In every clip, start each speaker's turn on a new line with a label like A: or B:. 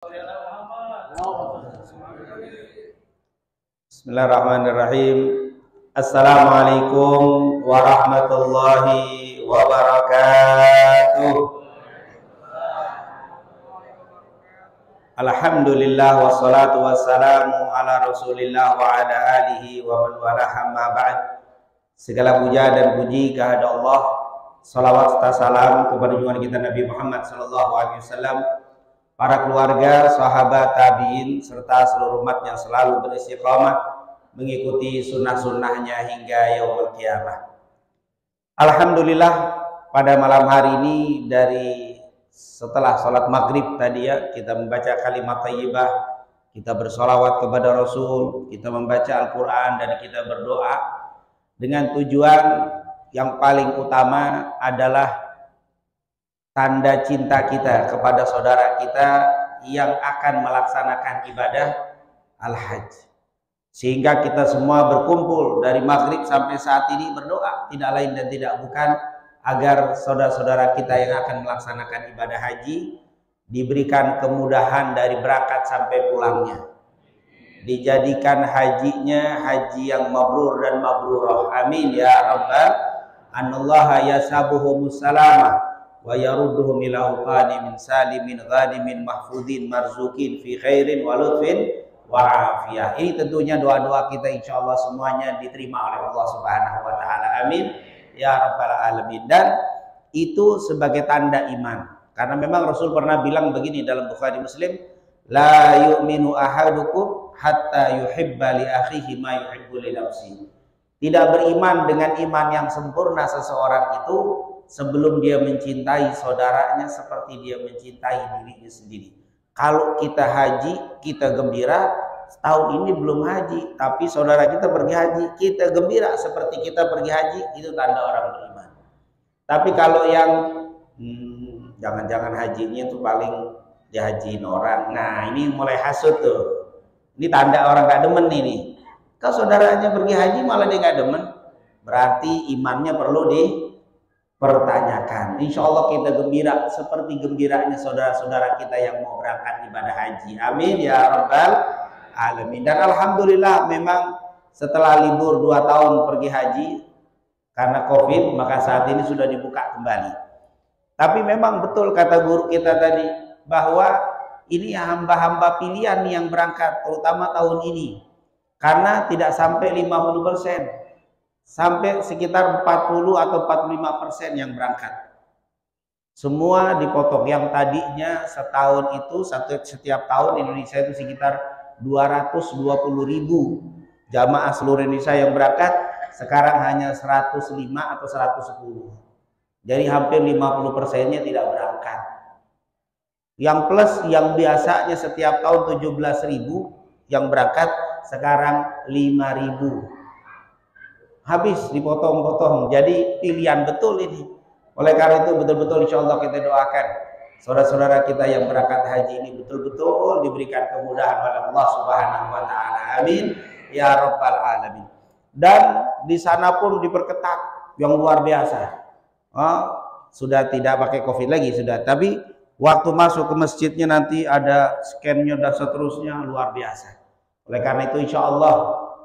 A: Bismillahirrahmanirrahim. Assalamualaikum warahmatullahi wabarakatuh. Alhamdulillah wassalatu wassalamu ala Rasulillah wa ala alihi wa man walah, amma ba'd. Segala puja dan puji kehadirat Allah, salawat serta salam kepada junjungan kita Nabi Muhammad sallallahu alaihi wasallam, para keluarga, sahabat, tabi'in, serta seluruh umat yang selalu beristiqamah mengikuti sunnah-sunnahnya hingga yaumul qiyamah. Alhamdulillah, pada malam hari ini setelah sholat maghrib tadi ya, kita membaca kalimat thayyibah, kita bersolawat kepada Rasul, kita membaca Al-Quran, dan kita berdoa dengan tujuan yang paling utama adalah tanda cinta kita kepada saudara kita yang akan melaksanakan ibadah al-hajj. Sehingga kita semua berkumpul dari maghrib sampai saat ini berdoa, tidak lain dan tidak bukan agar saudara-saudara kita yang akan melaksanakan ibadah haji diberikan kemudahan dari berangkat sampai pulangnya, dijadikan hajinya haji yang mabrur dan mabrurah. Amin ya rabbal anallaha yasabuhumus salamah wa yarudduhum ila utani min salimin ghanimin mahfudin marzukin fi khairin wa lutfin wa afiyah. Ini tentunya doa-doa kita insyaallah semuanya diterima oleh Allah Subhanahu wa taala. Amin ya rabbal alamin. Dan itu sebagai tanda iman, karena memang Rasul pernah bilang begini dalam Bukhari Muslim, la yu'minu ahadukum hatta yuhibba li akhihi ma yuhibbu li nafsihi. Tidak beriman dengan iman yang sempurna seseorang itu sebelum dia mencintai saudaranya seperti dia mencintai dirinya sendiri. Kalau kita haji, kita gembira, tahun ini belum haji, tapi saudara kita pergi haji, kita gembira seperti kita pergi haji, itu tanda orang beriman. Tapi kalau yang jangan-jangan hajinya itu paling dihajiin orang, nah ini mulai hasut tuh. Ini tanda orang gak demen ini. Kalau saudaranya pergi haji malah dia gak demen, berarti imannya perlu dipertanyakan. Insya Allah kita gembira seperti gembiranya saudara-saudara kita yang mau berangkat ibadah haji. Amin ya rabbal alamin. Dan alhamdulillah memang setelah libur 2 tahun pergi haji karena COVID, maka saat ini sudah dibuka kembali. Tapi memang betul kata guru kita tadi, bahwa ini hamba-hamba pilihan yang berangkat, terutama tahun ini, karena tidak sampai 50%. Sampai sekitar 40 atau 45% yang berangkat. Semua dipotong. Yang tadinya setahun itu setiap tahun Indonesia itu sekitar 220.000 jamaah seluruh Indonesia yang berangkat, sekarang hanya 105 atau 110. Jadi hampir 50%-nya tidak berangkat. Yang plus yang biasanya setiap tahun 17.000 yang berangkat, sekarang 5.000. Habis dipotong-potong. Jadi pilihan betul ini. Oleh karena itu betul-betul insya Allah kita doakan saudara-saudara kita yang berangkat haji ini betul-betul diberikan kemudahan oleh Allah Subhanahu wa taala. Amin ya rabbal alamin. Dan di sana pun diperketat yang luar biasa. Sudah tidak pakai COVID lagi sudah, tapi waktu masuk ke masjidnya nanti ada scan-nya dan seterusnya, luar biasa. Oleh karena itu insya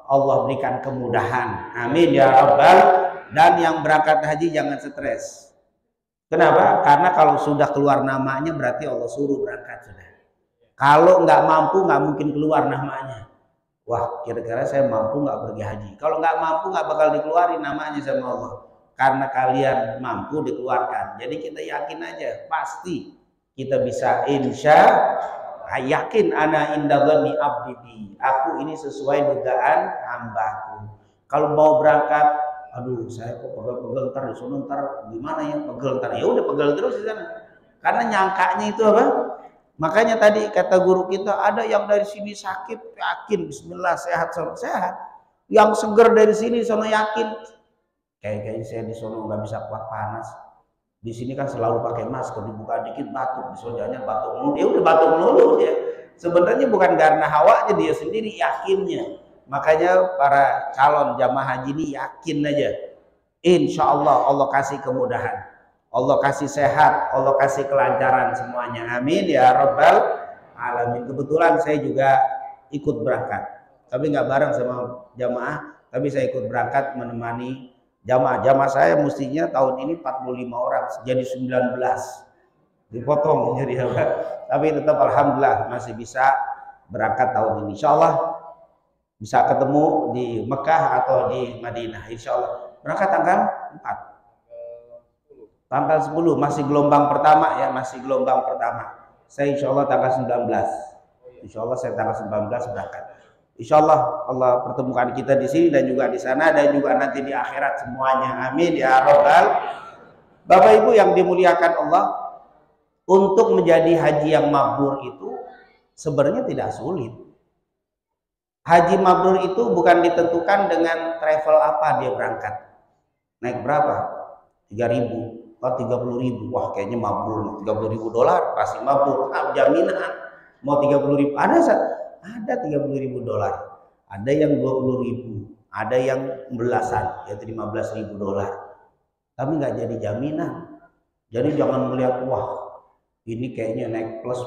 A: Allah berikan kemudahan. Amin ya rabbal. Dan yang berangkat haji jangan stres. Kenapa? Karena kalau sudah keluar namanya berarti Allah suruh berangkat sudah. Kalau nggak mampu nggak mungkin keluar namanya. Wah, kira-kira saya mampu nggak pergi haji? Kalau nggak mampu nggak bakal dikeluarin namanya sama Allah. Karena kalian mampu dikeluarkan. Jadi kita yakin aja, pasti kita bisa, yakin ana indadzanni abdi, aku ini sesuai dugaan hambaku. Kalau mau berangkat, aduh saya kok pegel-pegel ntar di sana, ntar gimana ya, pegel ntar, ya udah pegel terus di sana. Karena nyangkanya itu apa? Makanya tadi kata guru kita, ada yang dari sini sakit, yakin bismillah sehat, sehat. Yang seger dari sini sono yakin, kayaknya saya di sono nggak bisa kuat panas. Di sini kan selalu pakai masker, dibuka dikit batuk, di sononya batuk mulu. Ya udah batuk mulu ya. Sebenarnya bukan karena hawanya, dia sendiri yakinnya. Makanya para calon jamaah haji ini yakin aja. Insya Allah Allah kasih kemudahan, Allah kasih sehat, Allah kasih kelancaran semuanya. Amin ya rabbal alamin. Kebetulan saya juga ikut berangkat, tapi nggak bareng sama jamaah, tapi saya ikut berangkat menemani jamaah. Jamaah saya mestinya tahun ini 45 orang, jadi 19, dipotong jadi apa? Tapi tetap alhamdulillah masih bisa berangkat tahun ini. Insya Allah bisa ketemu di Mekah atau di Madinah. Insya Allah berangkat tanggal 4, tanggal 10, masih gelombang pertama ya, masih gelombang pertama. Saya insya Allah tanggal 19, insya Allah saya tanggal 19 berangkat. Insya Allah Allah pertemukan kita di sini dan juga di sana dan juga nanti di akhirat semuanya. Amin ya Rabbal. Bapak Ibu yang dimuliakan Allah, untuk menjadi haji yang mabrur itu sebenarnya tidak sulit. Haji mabrur itu bukan ditentukan dengan travel apa dia berangkat. Naik berapa? 3.000 atau 30.000. Wah, kayaknya mabrur. 30.000 dolar pasti mabrur. Nah, jaminan mau 30.000. Ada 30.000 dolar. Ada yang 20.000. Ada yang belasan, yaitu 15.000 dolar. Tapi nggak jadi jaminan. Jadi jangan melihat wah ini kayaknya naik plus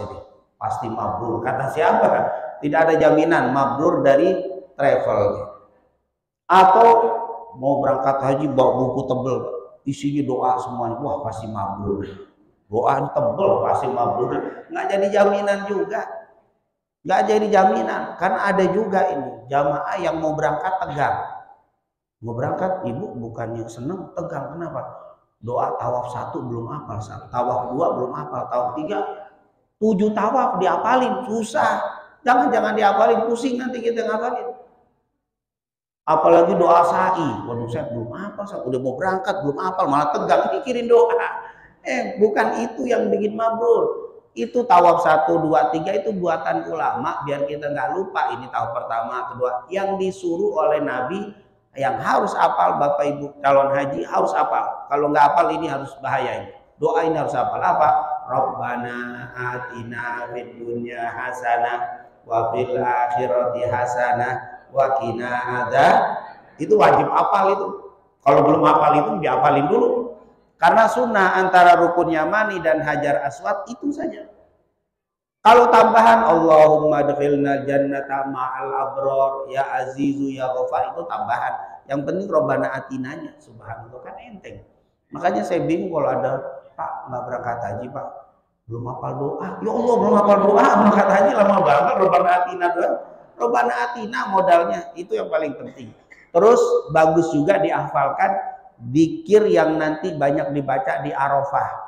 A: ini pasti mabrur. Kata siapa? Tidak ada jaminan mabrur dari travel. Atau mau berangkat haji bawa buku tebel, isinya doa semuanya, wah pasti mabrur. Doa tebel pasti mabrur. Nggak jadi jaminan juga. Nggak jadi jaminan, karena ada juga ini jamaah yang mau berangkat tegang. Mau berangkat, ibu bukannya seneng, tegang. Kenapa? Doa tawaf 1 belum hafal, tawaf 2 belum hafal, tawaf 3 7 tawaf diapalin, susah. Jangan dihafalin, pusing nanti kita ngapalin. Apalagi doa sa'i, waduh saya belum hafal, saya udah mau berangkat belum hafal, malah tegang mikirin doa. Bukan itu yang bikin mabrur. Itu tawaf 1, 2, 3 itu buatan ulama biar kita nggak lupa ini tawaf pertama, kedua. Yang disuruh oleh Nabi yang harus hafal, Bapak Ibu calon haji harus hafal. Kalau nggak hafal ini harus bahaya ini. Doa ini harus hafal apa? Rabbana atina fid dunya hasanah wa fil akhirati hasanah wa qina adzab. Itu wajib hafal itu. Kalau belum hafal itu dihafalin dulu. Karena sunnah antara rukun Yamani dan Hajar Aswad itu saja. Kalau tambahan Allahumma adkhilna jannata ma'al abror ya azizu ya ghafar itu tambahan. Yang penting Rabbana atinanya subhanallah kan enteng. Makanya saya bingung kalau ada Pak nggak berangkat haji Pak, belum hafal doa. Ya Allah belum hafal doa, berangkat haji lama banget. Rabbana atina doang. Rabbana atina modalnya itu yang paling penting. Terus bagus juga dihafalkan dzikir yang nanti banyak dibaca di Arafah.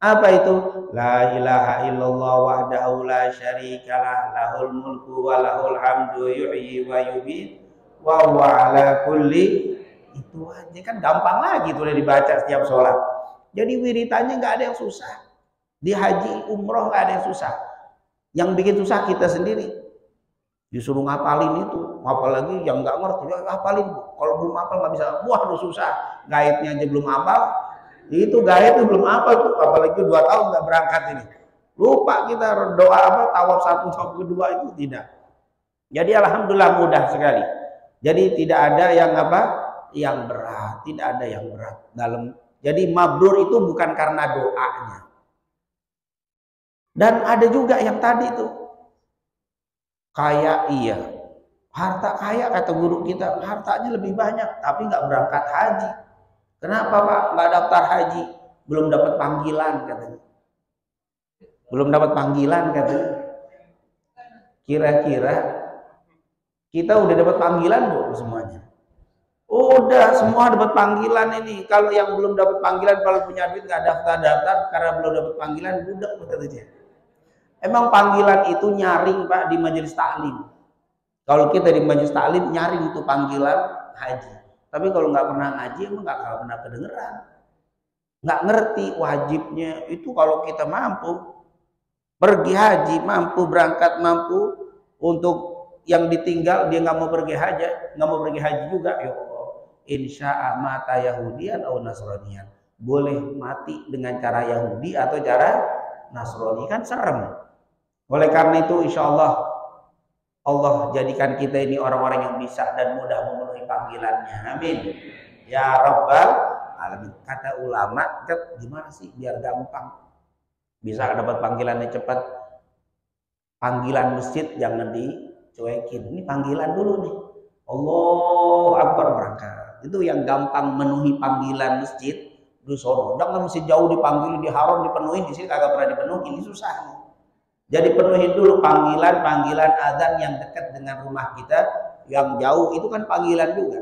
A: Apa itu? La ilaha illallah wahdahu la syarikalah lahul mulku wa lahul hamdu yuhyi wa yumiit wa huwa ala kulli. Itu aja kan gampang lagi tuh dibaca setiap sholat. Jadi wiritannya nggak ada yang susah. Di haji umroh nggak ada yang susah. Yang bikin susah kita sendiri. Disuruh ngapalin itu, apalagi yang nggak ngerti, ya ngapalin. Kalau belum hafal nggak bisa. Wah, udah susah. Gaibnya aja belum hafal. Itu gaib itu belum hafal tuh, apalagi 2 tahun nggak berangkat ini. Lupa kita doa apa tawaf 1, tawaf 2 itu tidak. Jadi alhamdulillah mudah sekali. Jadi tidak ada yang apa? Yang berat, tidak ada yang berat dalam. Jadi mabrur itu bukan karena doanya. Dan ada juga yang tadi tuh kaya iya, harta kaya kata guru kita, hartanya lebih banyak tapi nggak berangkat haji. Kenapa Pak? Nggak daftar haji, belum dapat panggilan katanya. Belum dapat panggilan katanya. Kira-kira kita udah dapat panggilan bu semuanya? Udah semua dapat panggilan ini. Kalau yang belum dapat panggilan, kalau punya duit nggak daftar karena belum dapat panggilan, budak katanya. Emang panggilan itu nyaring Pak di majelis taklim. Kalau kita di majelis taklim nyaring itu panggilan haji. Tapi kalau nggak pernah ngaji emang nggak pernah kedengeran. Nggak ngerti wajibnya itu kalau kita mampu pergi haji, mampu berangkat, mampu untuk yang ditinggal dia nggak mau pergi haji juga. Ya Allah, insya mata Yahudian atau Nasranian. Boleh mati dengan cara Yahudi atau cara Nasrani kan serem. Oleh karena itu insya Allah jadikan kita ini orang-orang yang bisa dan mudah memenuhi panggilannya. Amin. Ya Rabbal Alamin. Kata ulama, gimana sih biar gampang bisa dapat panggilannya cepat? Panggilan masjid jangan dicuekin. Ini panggilan dulu nih. Allahu Akbar berangkat. Itu yang gampang memenuhi panggilan masjid di sono. Jangan masjid jauh dipanggil, di haram dipenuhi, di sini kagak pernah dipenuhi. Ini susah nih. Jadi penuhi dulu panggilan azan yang dekat dengan rumah kita, yang jauh itu kan panggilan juga.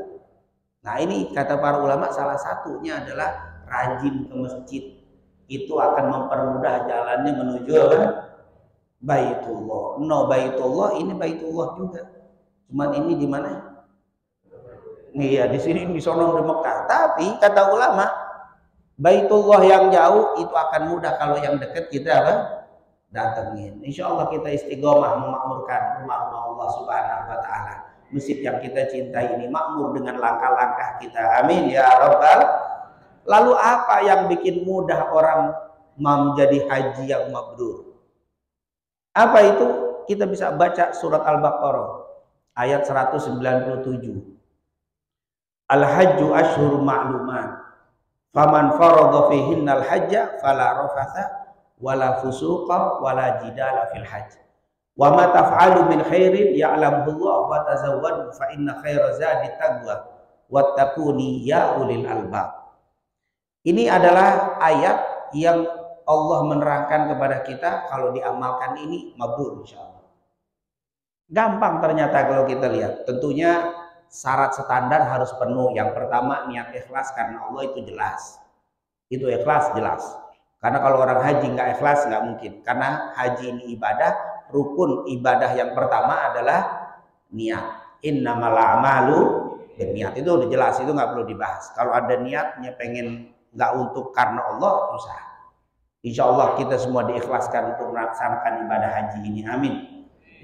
A: Nah ini kata para ulama salah satunya adalah rajin ke masjid. Itu akan mempermudah jalannya menuju Baitullah. No Baitullah, ini Baitullah juga. Cuman ini di mana? Iya, di sini di sono di Mekah. Tapi kata ulama, Baitullah yang jauh itu akan mudah kalau yang dekat kita datengin. Insya Allah kita istiqomah memakmurkan rumah Allah Subhanahu Wa Taala. Masjid yang kita cintai ini makmur dengan langkah-langkah kita. Amin ya Rabbal. Lalu apa yang bikin mudah orang menjadi haji yang mabrur? Apa itu? Kita bisa baca surat Al-Baqarah ayat 197. Al-hajju ashhurun ma'lumat. Faman faradha fihinnal hajja fala rafatha wala fusuqa wala jidala fil hajj. Wa ma taf'alu min khairin ya'lamuhu Allah wa tazawwadu fa inna khaira zadi taqwa wattaquni ya ulil albab. Ini adalah ayat yang Allah menerangkan kepada kita kalau diamalkan ini mabrur insyaallah. Gampang ternyata kalau kita lihat. Tentunya syarat standar harus penuh. Yang pertama niat ikhlas karena Allah itu jelas. Itu ikhlas jelas. Karena kalau orang haji nggak ikhlas nggak mungkin. Karena haji ini ibadah, rukun ibadah yang pertama adalah niat. Innamal a'malu binniyat. Itu udah jelas, itu nggak perlu dibahas. Kalau ada niatnya pengen nggak untuk karena Allah, susah. Insya Allah kita semua diikhlaskan untuk melaksanakan ibadah haji ini. Amin.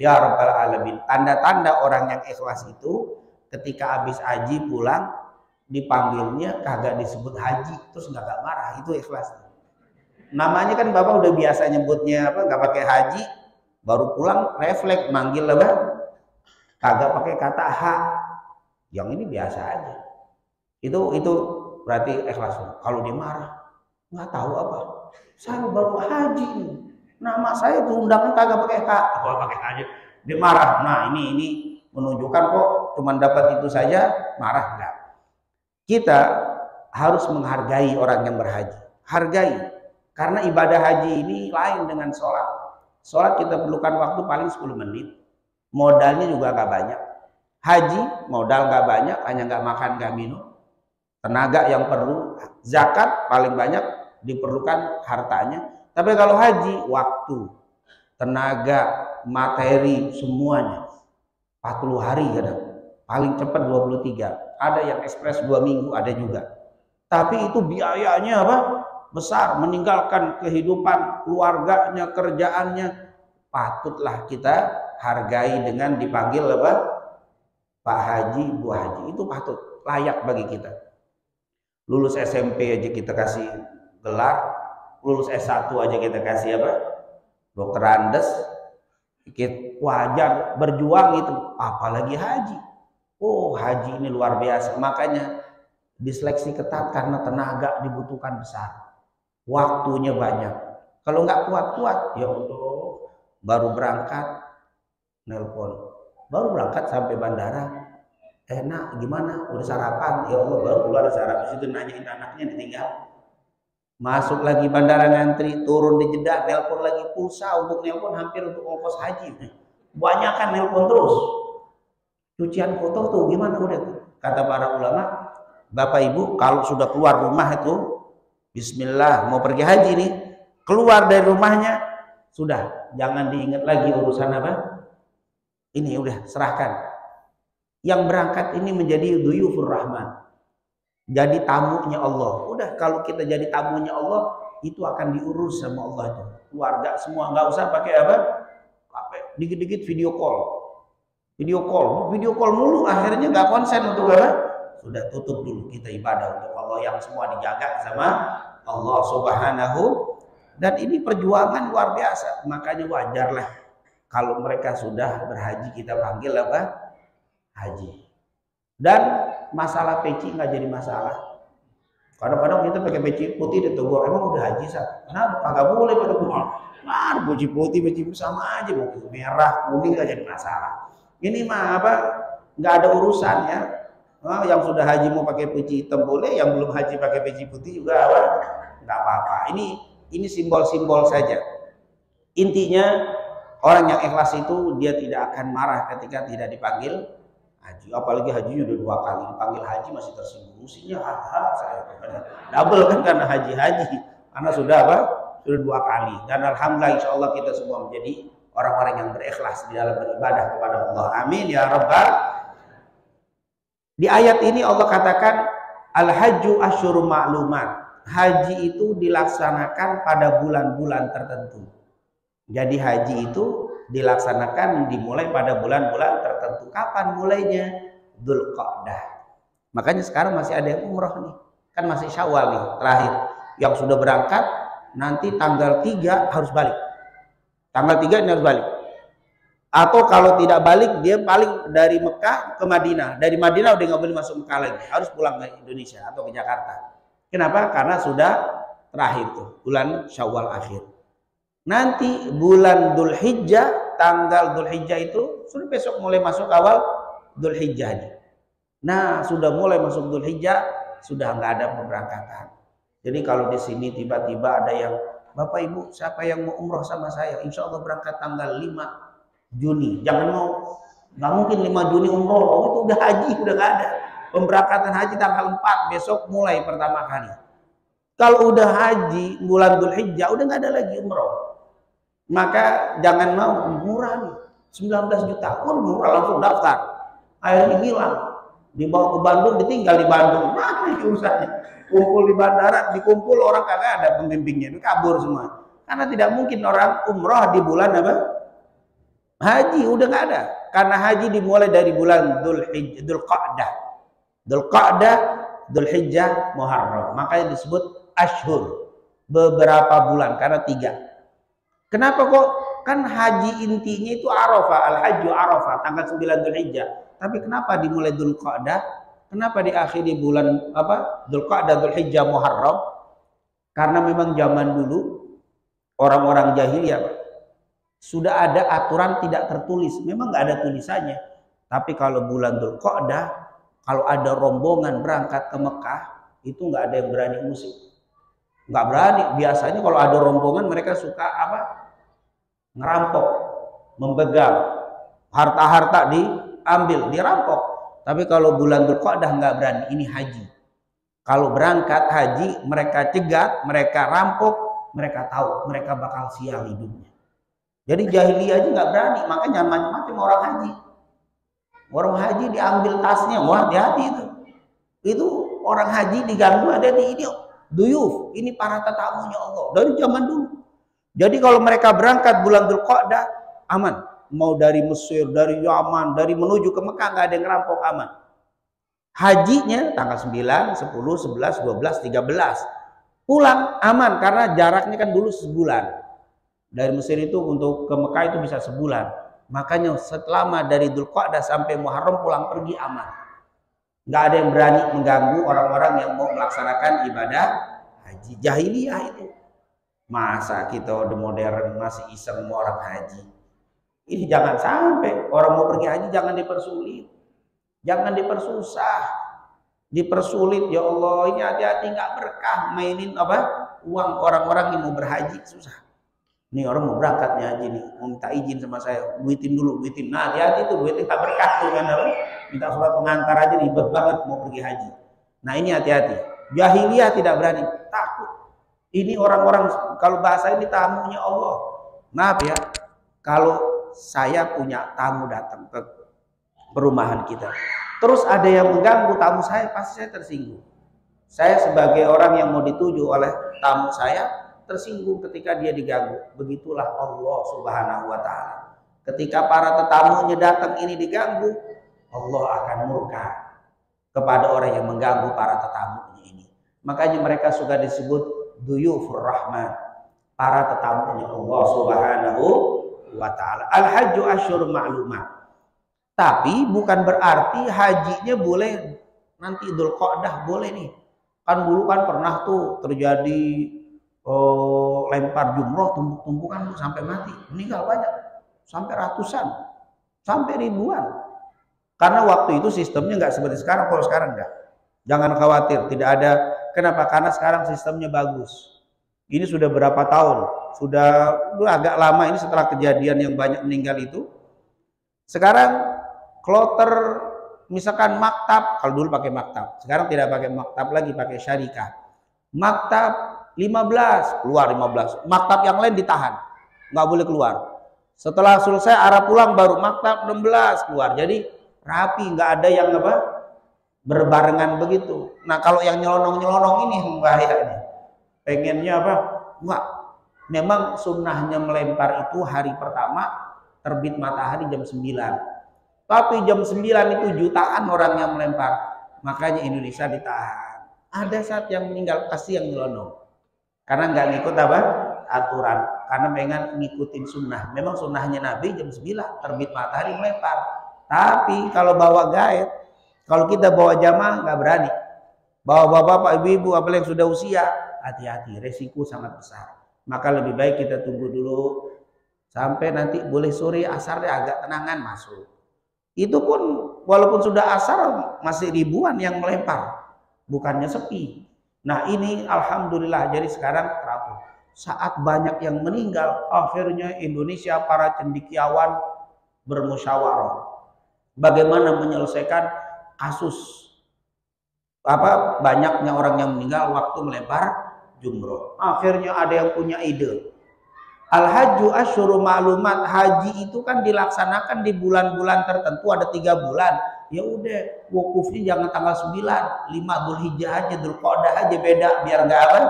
A: Ya Rabbal Alamin. Tanda-tanda orang yang ikhlas itu ketika habis haji pulang dipanggilnya kagak disebut haji terus nggak marah, itu ikhlas. Namanya kan Bapak udah biasa nyebutnya apa, nggak pakai haji, baru pulang refleks manggil apa, kagak pakai kata ha. Yang ini biasa aja. Itu berarti ikhlas. Kalau dia marah nggak tahu apa. Saya baru haji, nama saya itu undangan kagak pakai hak, kalau pakai haji dia marah. Nah ini menunjukkan kok cuma dapat itu saja marah enggak. Kita harus menghargai orang yang berhaji, hargai, karena ibadah haji ini lain dengan sholat. Sholat kita perlukan waktu paling 10 menit, modalnya juga gak banyak. Haji modal gak banyak, hanya gak makan gak minum, tenaga yang perlu, zakat paling banyak diperlukan hartanya. Tapi kalau haji, waktu, tenaga, materi, semuanya 40 hari kadang, paling cepat 23. Ada yang ekspres 2 minggu, ada juga. Tapi itu biayanya apa? Besar, meninggalkan kehidupan keluarganya, kerjaannya. Patutlah kita hargai dengan dipanggil apa? Pak Haji, Bu Haji. Itu patut, layak bagi kita. Lulus SMP aja kita kasih gelar, lulus S1 aja kita kasih apa? Dokter Andes. Wajar berjuang itu, apalagi haji. Oh, haji ini luar biasa. Makanya diseleksi ketat karena tenaga dibutuhkan besar. Waktunya banyak. Kalau nggak kuat-kuat, ya Allah, baru berangkat nelpon. Baru berangkat sampai bandara. Enak gimana? Udah sarapan? Ya Allah, baru keluar sarapan. Situ nanyain anaknya ditinggal. Masuk lagi bandara ngantri, turun di Jeddah, nelpon lagi, pulsa untuk nelpon hampir untuk ongkos haji. Banyak kan nelpon terus. Cucian foto tuh gimana udah? Kata para ulama, Bapak Ibu kalau sudah keluar rumah itu, Bismillah mau pergi haji nih, keluar dari rumahnya, sudah jangan diingat lagi urusan apa? Ini udah serahkan. Yang berangkat ini menjadi duyufur rahman. Jadi tamunya Allah. Udah kalau kita jadi tamunya Allah, itu akan diurus sama Allah itu. Keluarga semua nggak usah pakai apa? Dikit-dikit video call. Video call mulu. Akhirnya nggak konsen untuk apa? Sudah tutup dulu kita ibadah untuk Allah yang semua dijaga sama Allah Subhanahu. Dan ini perjuangan luar biasa. Makanya wajarlah kalau mereka sudah berhaji kita panggil apa? Haji. Dan masalah peci nggak jadi masalah. Kadang-kadang kita pakai peci putih ditegur, emang udah haji Sat? Kenapa? Kagak boleh pakai putih. Nah, peci putih, peci sama aja, mau merah, kuning gak jadi masalah. Ini mah apa? Nggak ada urusan ya. Nah, yang sudah haji mau pakai peci hitam boleh, yang belum haji pakai peci putih juga apa? Nggak apa-apa. Ini simbol-simbol saja. Intinya orang yang ikhlas itu dia tidak akan marah ketika tidak dipanggil haji. Apalagi hajinya udah 2 kali dipanggil haji masih tersinggung. Mestinya saya double kan karena haji karena sudah apa? Sudah 2 kali. Dan alhamdulillah insya Allah kita semua menjadi orang-orang yang berikhlas di dalam beribadah kepada Allah. Amin ya rabbal. Di ayat ini Allah katakan al-hajju asyhurun ma'lumat. Haji itu dilaksanakan pada bulan-bulan tertentu. Jadi haji itu dilaksanakan dimulai pada bulan-bulan tertentu. Kapan mulainya? Dzulqa'dah. Makanya sekarang masih ada yang umroh nih. Kan masih Syawal nih terakhir. Yang sudah berangkat nanti tanggal 3 harus balik. Tanggal 3 ini harus balik. Atau kalau tidak balik dia paling dari Mekah ke Madinah. Dari Madinah udah nggak boleh masuk Mekah lagi. Harus pulang ke Indonesia atau ke Jakarta. Kenapa? Karena sudah terakhir tuh bulan Syawal akhir. Nanti bulan Dzulhijjah, tanggal Dzulhijjah itu sudah besok mulai masuk awal Dzulhijjah nih. Nah, sudah mulai masuk Dzulhijjah, sudah nggak ada pemberangkatan. Jadi kalau di sini tiba-tiba ada yang, Bapak Ibu, siapa yang mau umroh sama saya? Insya Allah berangkat tanggal 5 Juni. Jangan mau, nggak mungkin 5 Juni umroh. Oh, itu udah haji, udah nggak ada. Pemberangkatan haji tanggal 4 besok mulai pertama kali. Kalau udah haji bulan Dzulhijjah udah nggak ada lagi umroh. Maka jangan mau murah nih, 19 juta pun murah, langsung daftar. Akhirnya hilang, dibawa ke Bandung, ditinggal di Bandung. Mana itu urusannya? Kumpul di bandara, dikumpul orang kagak ada pembimbingnya, itu kabur semua. Karena tidak mungkin orang umroh di bulan apa? Haji udah nggak ada. Karena haji dimulai dari bulan Dzulqa'dah, Dzulhijjah, Muharram. Makanya disebut ashhur, beberapa bulan karena 3. Kenapa kok? Kan haji intinya itu Arafah, al-hajju Arafah, tanggal 9 Dzulhijjah. Tapi kenapa dimulai Dzulqa'dah? Kenapa diakhiri bulan apa? Dzulqa'dah, Dzulhijjah, Muharram? Karena memang zaman dulu orang-orang jahiliyah sudah ada aturan tidak tertulis. Memang nggak ada tulisannya. Tapi kalau bulan Dzulqa'dah, kalau ada rombongan berangkat ke Mekah, itu nggak ada yang berani musik. Nggak berani. Biasanya kalau ada rombongan mereka suka apa? Ngerampok, membegal, harta-harta diambil, dirampok. Tapi kalau bulan Dzulqa'dah nggak berani. Ini haji. Kalau berangkat haji, mereka cegat, mereka rampok, mereka tahu mereka bakal sial hidupnya. Jadi jahiliyah aja nggak berani, makanya macam-macam orang haji. Orang haji diambil tasnya, wah hati-hati itu. Itu orang haji diganggu ada di ini. Duyuf, ini para tetamunya Allah dari zaman dulu. Jadi kalau mereka berangkat bulan Dzulqa'dah aman, mau dari Mesir, dari Yaman, dari menuju ke Mekah nggak ada yang ngerampok, aman. Hajinya tanggal 9, 10, 11, 12, 13. Pulang aman karena jaraknya kan dulu sebulan. Dari Mesir itu untuk ke Mekah itu bisa sebulan. Makanya selama dari Dzulqa'dah sampai Muharram pulang pergi aman. Nggak ada yang berani mengganggu orang-orang yang mau melaksanakan ibadah haji. Jahiliyah itu. Masa kita udah modern masih iseng mau orang haji. Ini jangan sampai orang mau pergi haji jangan dipersulit. Jangan dipersusah. Dipersulit, ya Allah, ini hati-hati nggak berkah mainin apa? Uang orang-orang yang mau berhaji susah. Ini orang mau berangkat nih haji nih, mau minta izin sama saya, duitin dulu, duitin. Nah, hati-hati tuh, duitin tak berkah tuh kan apa? Minta surat pengantar aja ribet banget mau pergi haji. Nah, ini hati-hati. Jahiliyah tidak berani, takut. Ini orang-orang kalau bahasa ini tamunya Allah. Maaf ya, kalau saya punya tamu datang ke perumahan kita, terus ada yang mengganggu tamu saya, pasti saya tersinggung. Saya sebagai orang yang mau dituju oleh tamu saya, tersinggung ketika dia diganggu. Begitulah Allah Subhanahu wa Ta'ala. Ketika para tetamunya datang ini diganggu, Allah akan murka kepada orang yang mengganggu para tetamunya ini. Makanya mereka suka disebut duyufur rahman, para tetamunya Allah Subhanahu wa Ta'ala. Al-hajju asyhurun ma'lumat. Tapi bukan berarti hajinya boleh nanti Dzulqa'dah boleh nih. Kan dulu kan pernah tuh terjadi lempar jumroh tumpuk-tumpukan sampai mati, meninggal banyak, sampai ratusan, sampai ribuan. Karena waktu itu sistemnya nggak seperti sekarang. Kalau sekarang enggak, jangan khawatir, tidak ada. Kenapa? Karena sekarang sistemnya bagus. Ini sudah berapa tahun, sudah agak lama ini setelah kejadian yang banyak meninggal itu. Sekarang kloter, misalkan maktab, kalau dulu pakai maktab, sekarang tidak pakai maktab lagi, pakai syarikah. Maktab 15, keluar 15. Maktab yang lain ditahan, nggak boleh keluar. Setelah selesai arah pulang baru maktab 16 keluar. Jadi rapi, nggak ada yang apa berbarengan begitu. Nah kalau yang nyelonong-nyelonong ini bahaya ini. Pengennya apa? Enggak. Memang sunnahnya melempar itu hari pertama terbit matahari jam 9. Tapi jam 9 itu jutaan orang yang melempar. Makanya Indonesia ditahan. Ada saat yang meninggal pasti yang nyelonong. Karena nggak ngikut apa? Aturan. Karena pengen ngikutin sunnah. Memang sunnahnya Nabi jam 9 terbit matahari melempar. Tapi kalau bawa gaet, kalau kita bawa jamaah nggak berani. Bawa bapak-bapak, ibu-ibu, apalagi yang sudah usia, hati-hati, resiko sangat besar. Maka lebih baik kita tunggu dulu sampai nanti boleh sore asarnya agak tenangan masuk. Itu pun walaupun sudah asar masih ribuan yang melempar, bukannya sepi. Nah ini alhamdulillah, jadi sekarang teratur. Saat banyak yang meninggal, akhirnya Indonesia para cendekiawan bermusyawarah bagaimana menyelesaikan kasus banyaknya orang yang meninggal waktu melempar jumroh. Akhirnya ada yang punya ide. Al-hajju asyhuru ma'lumat, haji itu kan dilaksanakan di bulan-bulan tertentu, ada 3 bulan. Ya udah, wukufnya jangan tanggal 9, 5 Dzulhijjah aja, Dzulqa'dah aja beda, biar nggak apa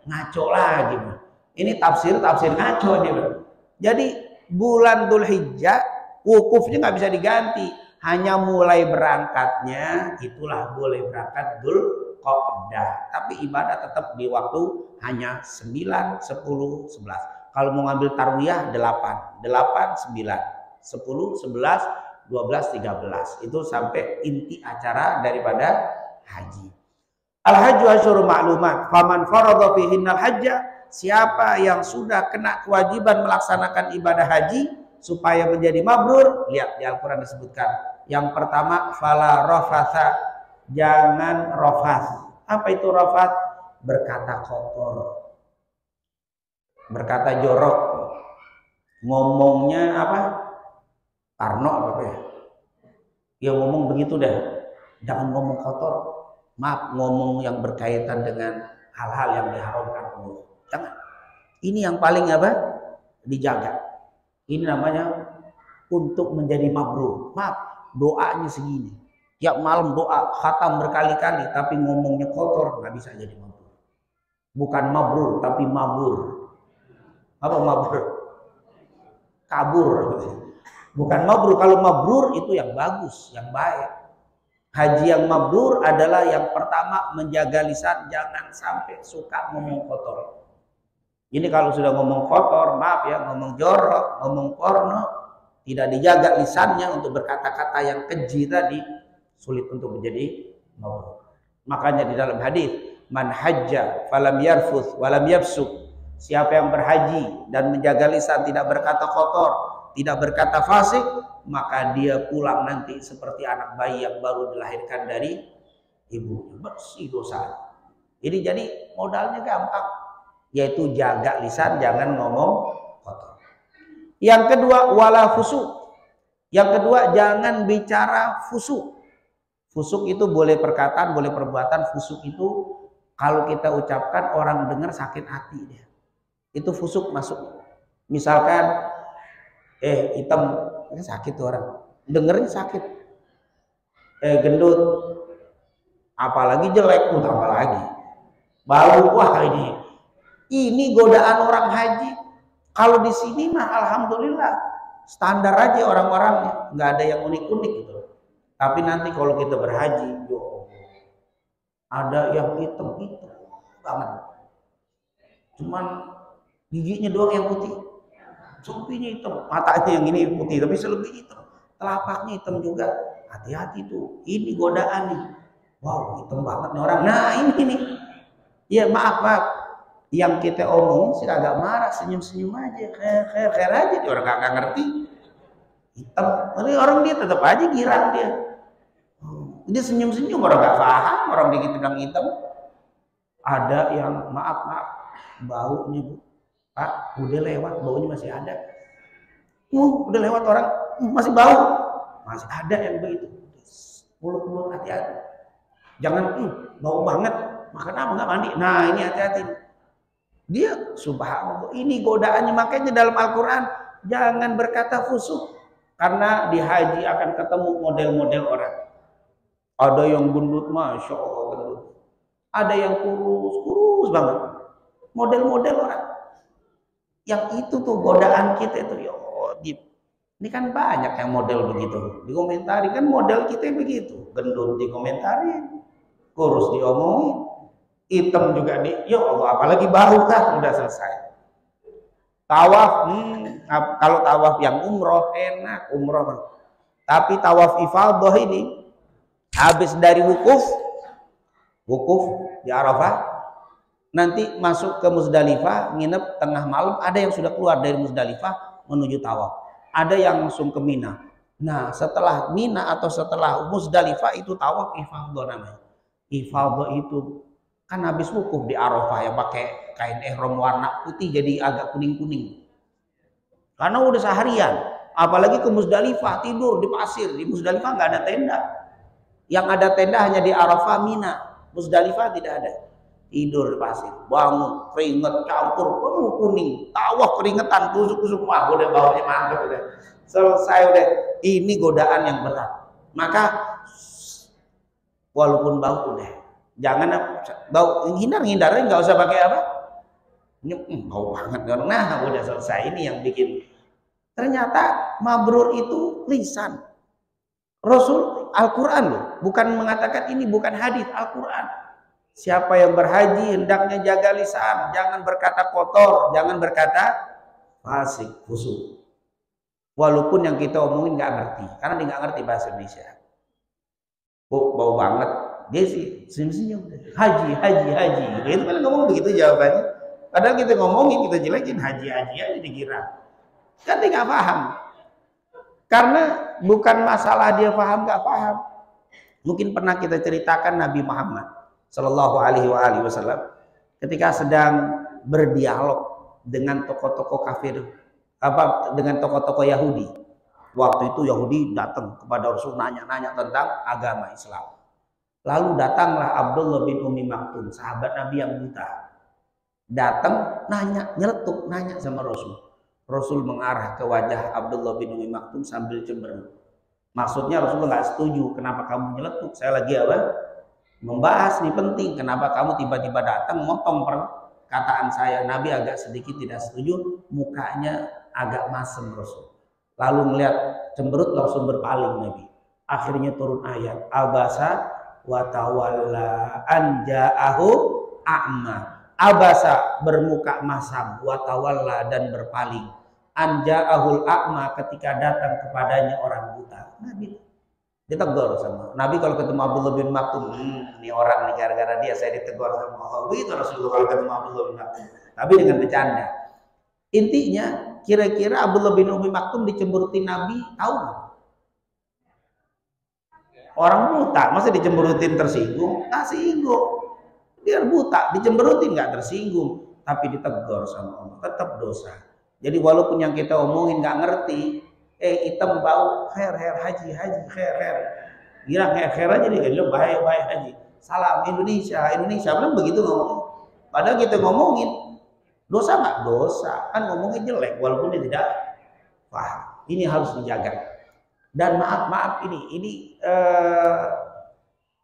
A: ngaco lagi. Ini tafsir ngaco nih. Jadi bulan Dzulhijjah wukufnya nggak bisa diganti, hanya mulai berangkatnya itulah boleh berangkat Dzulqa'dah. Tapi ibadah tetap di waktu hanya 9, 10, 11. Kalau mau ngambil tarwiyah 8, 9, 10, 11, 12, 13. Itu sampai inti acara daripada haji. Al-hajju asyhurun ma'lumat. Faman faradha fihinnal hajja, siapa yang sudah kena kewajiban melaksanakan ibadah haji supaya menjadi mabrur, lihat di Al-Qur'an disebutkan. Yang pertama, fala rafatha, jangan rafath. Apa itu rafath? Berkata kotor, berkata jorok, ngomongnya apa? Parno apa ya? Ya ngomong begitu deh. Jangan ngomong kotor. Maaf, ngomong yang berkaitan dengan hal-hal yang diharamkan Allah. Jangan. Ini yang paling apa? Dijaga. Ini namanya untuk menjadi mabrur. Maaf, doanya segini. Tiap malam doa, khatam berkali-kali, tapi ngomongnya kotor, nggak bisa jadi mabrur. Bukan mabrur, tapi mabur. Apa mabrur? Kabur. Bukan mabrur. Kalau mabrur itu yang bagus, yang baik. Haji yang mabrur adalah yang pertama menjaga lisan, jangan sampai suka ngomong kotor. Ini kalau sudah ngomong kotor, maaf ya, ngomong jorok, ngomong porno, tidak dijaga lisannya untuk berkata-kata yang keji tadi, sulit untuk menjadi mabrur. Makanya di dalam hadis, man hajja falam yarfuth walam yafsuk, siapa yang berhaji dan menjaga lisan, tidak berkata kotor, tidak berkata fasik, maka dia pulang nanti seperti anak bayi yang baru dilahirkan dari ibunya, bersih dosa. Ini jadi modalnya gampang, yaitu jaga lisan, jangan ngomong kotor. Yang kedua, wala fusuk. Yang kedua, jangan bicara fusuk. Fusuk itu boleh perkataan, boleh perbuatan. Fusuk itu kalau kita ucapkan orang dengar sakit hati dia. Itu fusuk masuk. Misalkan hitam, ini sakit tuh orang, dengerin sakit. Gendut, apalagi jelek, tambah lagi bau. Wah, ini godaan orang haji. Kalau di sini mah alhamdulillah standar aja orang-orangnya, nggak ada yang unik-unik gitu. Tapi nanti kalau kita berhaji, ada yang hitam banget, cuman giginya doang yang putih, selebihnya hitam. Matanya yang ini putih tapi selebihnya hitam, telapaknya hitam juga. Hati-hati tuh, ini godaan nih. Wow, hitam banget nih orang. Nah ini nih, Iya maaf, yang kita omongin sih agak marah, senyum-senyum aja, khair aja, dia orang kagak ngerti. Hitam, tapi orang dia tetap aja girang dia. Dia senyum-senyum, orang gak paham, orang begitu bilang hitam. Ada yang maaf, baunya Bu, Pak, udah lewat, baunya masih ada. Udah lewat orang, masih bau, masih ada yang begitu. Mulut-mulut hati-hati. Jangan, bau banget, makan apa nggak mandi. Nah ini hati-hati. Dia subhanallah, ini godaannya. Makanya dalam Al-Quran jangan berkata fusuk, karena di haji akan ketemu model-model orang. Ada yang gendut, masya Allah gendut. Ada yang kurus banget. Model-model orang. Yang itu tuh godaan kita itu, ya Allah. Ini kan banyak yang model begitu. Dikomentari kan model kita begitu. Gendut dikomentari, kurus diomongin, hitam juga ya Allah, apalagi bau kan udah selesai. Tawaf, kalau tawaf yang umroh enak, umroh. Tapi tawaf ifadah ini habis dari wukuf di Arafah, nanti masuk ke Muzdalifah, nginep tengah malam. Ada yang sudah keluar dari Muzdalifah menuju tawaf, ada yang langsung ke Mina. Nah setelah Mina atau setelah Muzdalifah itu tawaf ifadah namanya. Ifadah itu kan habis wukuf di Arafah ya, pakai kain ihram warna putih jadi agak kuning-kuning. Karena udah seharian, apalagi ke Muzdalifah tidur di pasir. Di Muzdalifah nggak ada tenda. Yang ada tenda hanya di Arafah, Mina. Muzdalifah tidak ada. Tidur di pasir, bangun, keringet campur, kuning, tawaf keringetan, tusuk-tusuk, wah udah baunya mantap udah. Selesai udah. Ini godaan yang berat. Maka walaupun bau udah, jangan bau, hindarin, nggak usah pakai apa. Bau banget, nah udah selesai. Ini yang bikin. Ternyata mabrur itu lisan. Rasul Al-Quran loh, bukan mengatakan ini bukan hadis, Al-Quran. Siapa yang berhaji hendaknya jaga lisan, jangan berkata kotor, jangan berkata fasik, fusuk. Walaupun yang kita omongin nggak ngerti, karena dia nggak ngerti bahasa Indonesia. Bau banget, dia sih senyum-senyum. Haji. Itu kan ngomong begitu jawabannya. Padahal kita ngomongin, kita jelekin haji aja dikira. Kan dia nggak paham. Karena bukan masalah dia paham nggak paham. Mungkin pernah kita ceritakan Nabi Muhammad Shallallahu Alaihi Wasallam ketika sedang berdialog dengan tokoh-tokoh kafir, dengan tokoh-tokoh Yahudi. Waktu itu Yahudi datang kepada Rasul nanya-nanya tentang agama Islam. Lalu datanglah Abdullah bin Umi Maktum, sahabat Nabi yang buta. Datang nanya, nyeletuk, nanya sama Rasul. Rasul mengarah ke wajah Abdullah bin Umi Maktum sambil cemberut. Maksudnya Rasulullah nggak setuju. Kenapa kamu nyeletuk? Saya lagi apa? Membahas nih penting. Kenapa kamu tiba-tiba datang motong perkataan saya? Nabi agak sedikit tidak setuju. Mukanya agak masem Rasul. Lalu melihat cemberut langsung berpaling Nabi. Akhirnya turun ayat. Abasa wa tawalla an ja'ahu a'ma. Abasa bermuka masam, wa tawalla dan berpaling. An ja'ahul a'ma ketika datang kepadanya orang buta. Nabi ditegur sama Nabi. Kalau ketemu Abdullah bin Maktum, ini orang nih gara-gara dia saya ditegur sama Allah. Begitu Rasulullah kalau ketemu Abdullah bin Maktum, tapi dengan bercanda. Intinya kira-kira Abdullah bin Umi Maktum dicemberutin Nabi, tahu nggak? Orang buta masa dicemberutin tersinggung? Tersinggung. Dia buta dicemberutin nggak tersinggung, tapi ditegur sama Allah, tetap dosa. Jadi walaupun yang kita omongin nggak ngerti, hitam bau, khair haji, khair. Bilang khair aja dia, bahaya haji. Salam Indonesia belum begitu ngomong. Padahal kita ngomongin dosa nggak? Dosa, kan ngomongnya jelek walaupun dia tidak paham. Ini harus dijaga. Dan maaf ini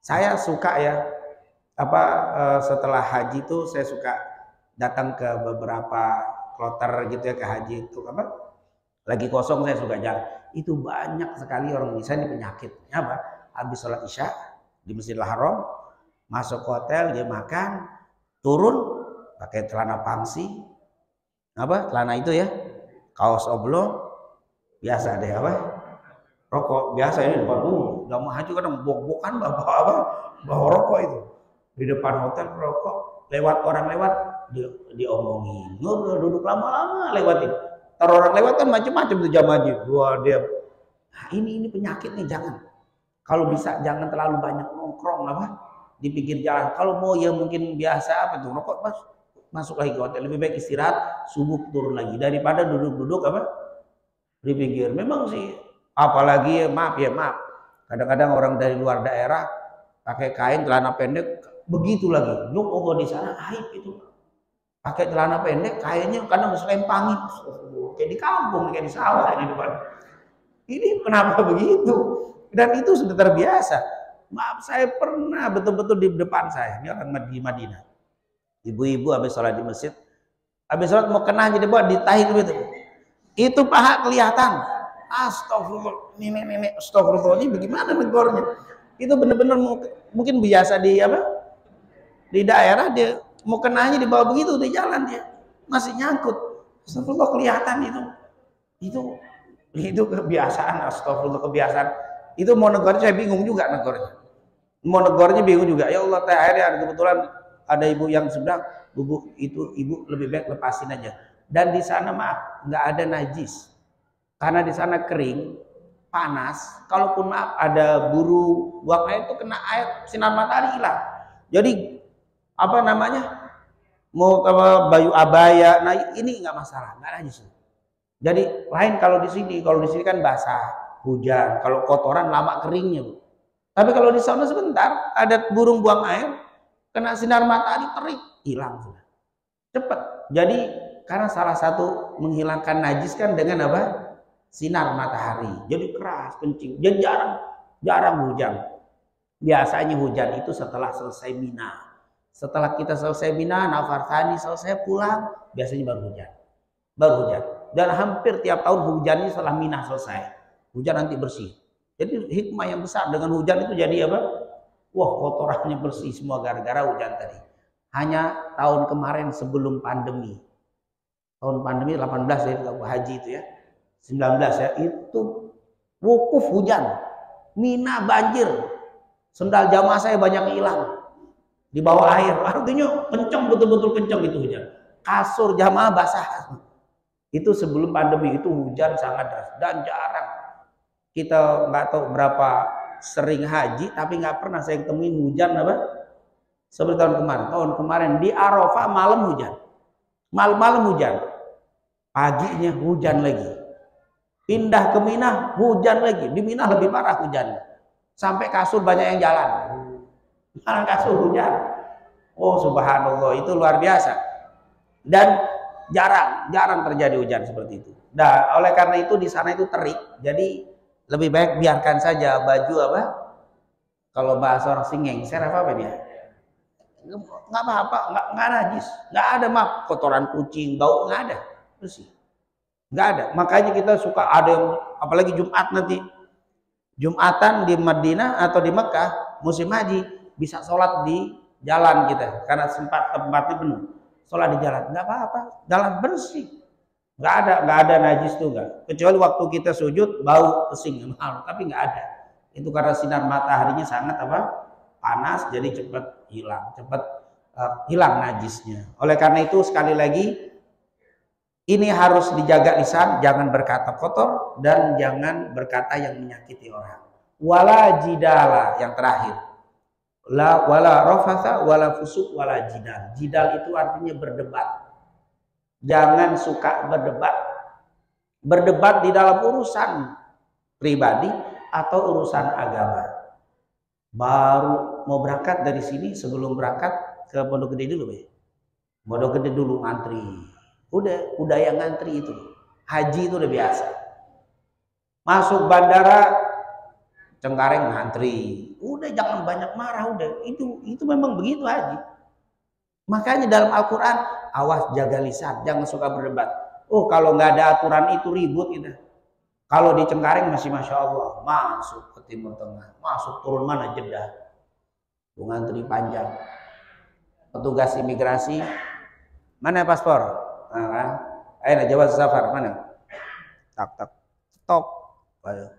A: saya suka ya, setelah haji itu saya suka datang ke beberapa kloter gitu ya, ke haji itu lagi kosong saya suka jalan. Itu banyak sekali orang Indonesia ini penyakitnya habis sholat isya di Masjidil Haram, masuk ke hotel, dia makan, turun pakai celana pangsi, celana itu ya, kaos oblong, biasa deh rokok biasa ini depan udah mau haji kadang bok-bokan bawa rokok itu di depan hotel rokok. lewat orang lewat diomongin, ngobrol duduk lama-lama lewatin. Ntar orang lewat kan macam-macam tuh jamaah. Wah dia, nah, ini penyakit nih, jangan. Kalau bisa jangan terlalu banyak nongkrong apa di pinggir jalan. Kalau mau ya mungkin biasa apa tuh rokok masuk lagi ke hotel. Lebih baik istirahat, subuh turun lagi daripada duduk-duduk apa di pinggir. Memang sih, apalagi maaf, kadang-kadang orang dari luar daerah pakai kain celana pendek begitu lagi. Lu di sana aib itu. Pakai celana pendek, kainnya kadang selempangin. Kayak di kampung, kayak di sawah ini depan. Ini kenapa begitu? Dan itu sudah terbiasa. Maaf, saya pernah betul-betul di depan saya. Ini orang di Madinah. Ibu-ibu habis sholat di masjid. Habis sholat mau kena jadi buat ditahin gitu. Itu paha kelihatan. Astagfirullah. Nenek-nenek astagfirullah. Ini bagaimana negornya? Itu benar-benar mungkin biasa di apa? Di daerah dia mau kenanya di bawah begitu di jalan dia. Masih nyangkut. Astagfirullah kelihatan itu. Itu kebiasaan, astagfirullah kebiasaan. Itu mau negornya saya bingung juga negornya. Mau negornya bingung juga. Ya Allah, akhirnya ada kebetulan ada ibu yang sedang bubuk itu, ibu lebih baik lepasin aja. Dan di sana maaf nggak ada najis, karena di sana kering, panas. Kalaupun maaf ada buru buang air itu kena air sinar matahari hilang. Jadi apa namanya mau baju abaya, nah ini nggak masalah, nggak najis. Jadi lain kalau di sini kan basah. Hujan, kalau kotoran lama keringnya. Tapi kalau di sana sebentar ada burung buang air, kena sinar matahari terik, hilang sudah. Cepat. Jadi karena salah satu menghilangkan najis kan dengan apa? Sinar matahari. Jadi keras, kencing. Jadi jarang hujan. Biasanya hujan itu setelah selesai Mina. Setelah kita selesai Mina, nafar tani selesai pulang, biasanya baru hujan. Dan hampir tiap tahun hujannya setelah Mina selesai. Hujan nanti bersih. Jadi hikmah yang besar dengan hujan itu jadi apa? Wah, kotorannya bersih semua gara-gara hujan tadi. Hanya tahun kemarin sebelum pandemi. Tahun pandemi 18 ya, haji itu ya. 19 ya, itu wukuf hujan. Mina banjir. Sendal jamaah saya banyak hilang. Di bawah air. Artinya kencang, betul-betul kencang itu hujan. Kasur jamaah basah. Itu sebelum pandemi itu hujan sangat deras dan jarang. Kita nggak tahu berapa sering haji, tapi nggak pernah saya ketemuin hujan apa seperti tahun kemarin. Tahun kemarin di Arafah malam hujan, malam hujan, paginya hujan lagi. Pindah ke Mina hujan lagi, di Mina lebih parah hujan, sampai kasur banyak yang jalan, malah kasur hujan. Oh subhanallah, itu luar biasa. Dan jarang terjadi hujan seperti itu. Nah oleh karena itu di sana itu terik, jadi lebih baik biarkan saja baju apa? Kalau bahasa orang ngengser apa dia? Nggak apa-apa, nggak najis, nggak ada maaf kotoran kucing, bau nggak ada, bersih, nggak ada. Makanya kita suka ada yang apalagi Jumat nanti, Jumatan di Madinah atau di Mekah musim haji bisa sholat di jalan kita karena tempatnya penuh. Sholat di jalan nggak apa-apa, jalan bersih. Nggak ada najis tuh nggak, kecuali waktu kita sujud bau pesing mahal, tapi nggak ada. Itu karena sinar mataharinya sangat apa panas, jadi cepat hilang najisnya. Oleh karena itu sekali lagi ini harus dijaga lisan, jangan berkata kotor dan jangan berkata yang menyakiti orang. Wala jidala yang terakhir, wala rafatha wala fusuk wala jidal. Jidal itu artinya berdebat. Jangan suka berdebat di dalam urusan pribadi atau urusan agama. Baru mau berangkat dari sini, sebelum berangkat ke Pondok Gede dulu, Pondok Gede dulu ngantri. Udah yang ngantri itu. Haji itu udah biasa. Masuk bandara Cengkareng ngantri. Udah jangan banyak marah, udah. Itu memang begitu haji. Makanya dalam Al-Quran, awas jaga lisan, jangan suka berdebat. Oh kalau nggak ada aturan itu ribut gitu. Kalau di Cengkareng masih Masya Allah, masuk ke Timur Tengah, masuk turun mana Jeddah. Ngantri panjang. Petugas imigrasi, mana paspor? Ayo jawab safar, mana? Tak, cetok.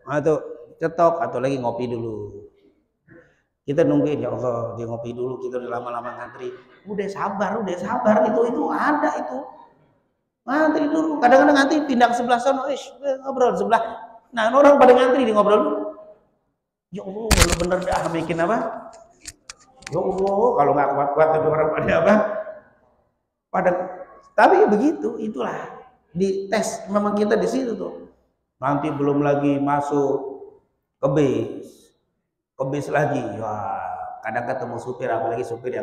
A: Atau cetok, atau lagi ngopi dulu. Kita nungguin, ya Allah dia ngopi dulu, kita udah lama-lama ngantri. Udah sabar itu ada itu. Ngantri dulu, kadang-kadang ngantri pindah ke sebelah sana, ngobrol sebelah. Nah orang pada ngantri di ngobrol dulu. Ya Allah, lu bener dah bikin apa? Ya Allah, kalau nggak kuat-kuat itu orang pada apa? Tapi begitu, itulah di tes memang kita di situ tuh. Nanti belum lagi masuk ke bis lagi, wah kadang ketemu supir, apalagi supir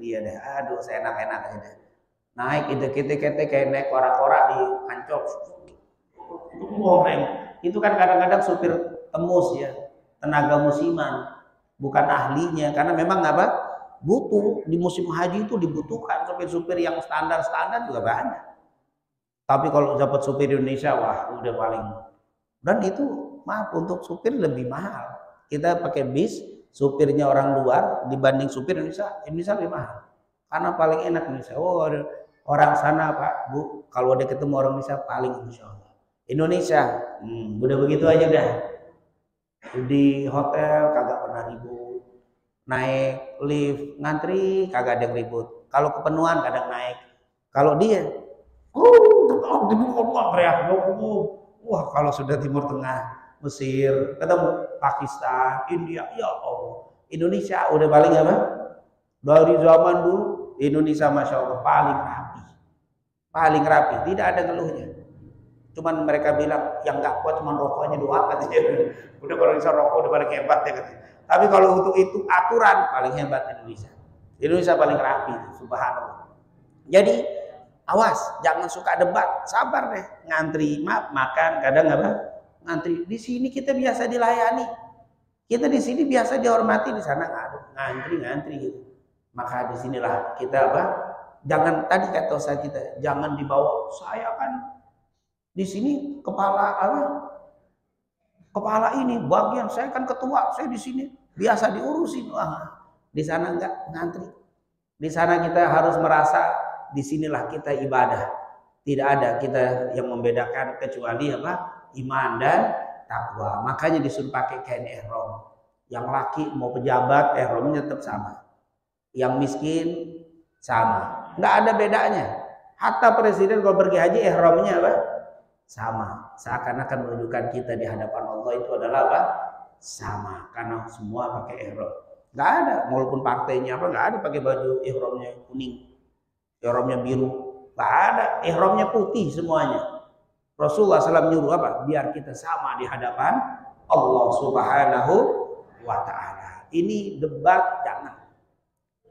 A: dia deh, aduh saya enak-enak aja deh. Naik kita kayak naik korak-korak di Ancol, itu kan kadang-kadang supir temus ya, tenaga musiman, bukan ahlinya, karena memang apa, butuh di musim haji itu dibutuhkan supir-supir yang standar juga banyak. Tapi kalau dapat supir Indonesia, wah udah paling, dan itu maaf untuk supir lebih mahal. Kita pakai bis, supirnya orang luar dibanding supir Indonesia lebih mahal. Karena paling enak Indonesia. Oh, orang sana Pak, Bu, kalau ada ketemu orang Indonesia paling Insya Allah. Indonesia, udah begitu aja dah. Di hotel kagak pernah ribut. Naik lift, ngantri kagak ada yang ribut. Kalau kepenuhan kadang naik. Kalau dia, wah kalau sudah Timur Tengah, Mesir, ketemu Pakistan, India, ya Allah. Indonesia udah paling apa? Dari zaman dulu Indonesia Masya Allah paling rapi, tidak ada ngeluhnya. Cuman mereka bilang yang nggak kuat cuma rokoknya doang katanya. Udah kalau bisa rokok udah paling hebat ya katanya. Tapi kalau untuk itu aturan paling hebat Indonesia paling rapi, subhanallah. Jadi awas, jangan suka debat, sabar deh, ngantri, makan kadang apa? Ngantri. Di sini kita biasa dilayani, kita di sini biasa dihormati, di sana ngantri gitu. Maka disinilah kita apa? Jangan, tadi kata Ustaz kita, jangan dibawa, saya kan di sini kepala ini bagian, saya kan ketua, saya di sini biasa diurusin. Wah, di sana enggak ngantri. Di sana kita harus merasa disinilah kita ibadah. Tidak ada kita yang membedakan kecuali apa? Iman dan takwa. Makanya disuruh pakai kain ihram. Yang laki mau pejabat ihramnya tetap sama. Yang miskin sama. Nggak ada bedanya. Hatta presiden kalau pergi haji ihramnya apa? Sama. Seakan-akan menunjukkan kita di hadapan Allah itu adalah apa? Sama. Karena semua pakai ihram. Nggak ada. Walaupun partainya apa, nggak ada pakai baju ihramnya kuning, ihramnya biru. Nggak ada. Ihramnya putih semuanya. Rasulullah SAW nyuruh apa? Biar kita sama di hadapan Allah Subhanahu wa Ta'ala. Ini debat jangan.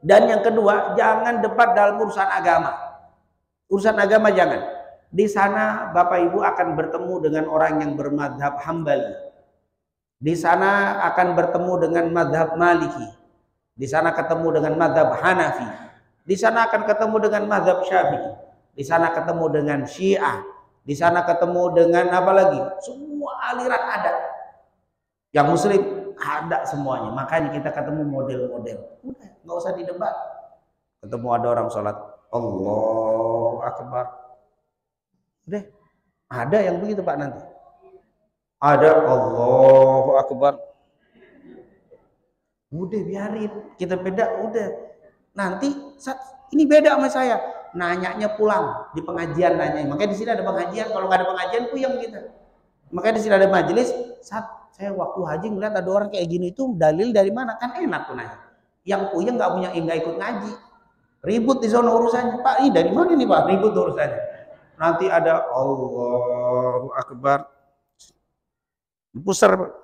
A: Dan yang kedua, jangan debat dalam urusan agama. Urusan agama jangan. Di sana Bapak Ibu akan bertemu dengan orang yang bermadhab Hambali. Di sana akan bertemu dengan madhab Maliki. Di sana ketemu dengan madhab Hanafi. Di sana akan ketemu dengan madhab Syafi'i. Di sana ketemu dengan Syiah. Di sana ketemu dengan apa lagi? Semua aliran ada. Yang Muslim ada semuanya. Makanya kita ketemu model-model. Udah, nggak usah didebat. Ketemu ada orang sholat, Allahu Akbar. Udah, ada yang begitu Pak nanti. Ada Allahu Akbar. Udah biarin, kita beda. Udah. Nanti ini beda sama saya. Nanyanya pulang di pengajian nanya. Makanya di sini ada pengajian. Kalau nggak ada pengajian puyeng kita. Makanya di sini ada majelis. Saat saya waktu haji ngeliat ada orang kayak gini itu dalil dari mana? Kan enak tuh nanya. Yang puyeng nggak ikut ngaji. Ribut di zona urusannya. Pak, ini dari mana nih Pak? Ribut urusannya. Nanti ada Allahu Akbar. Pusar.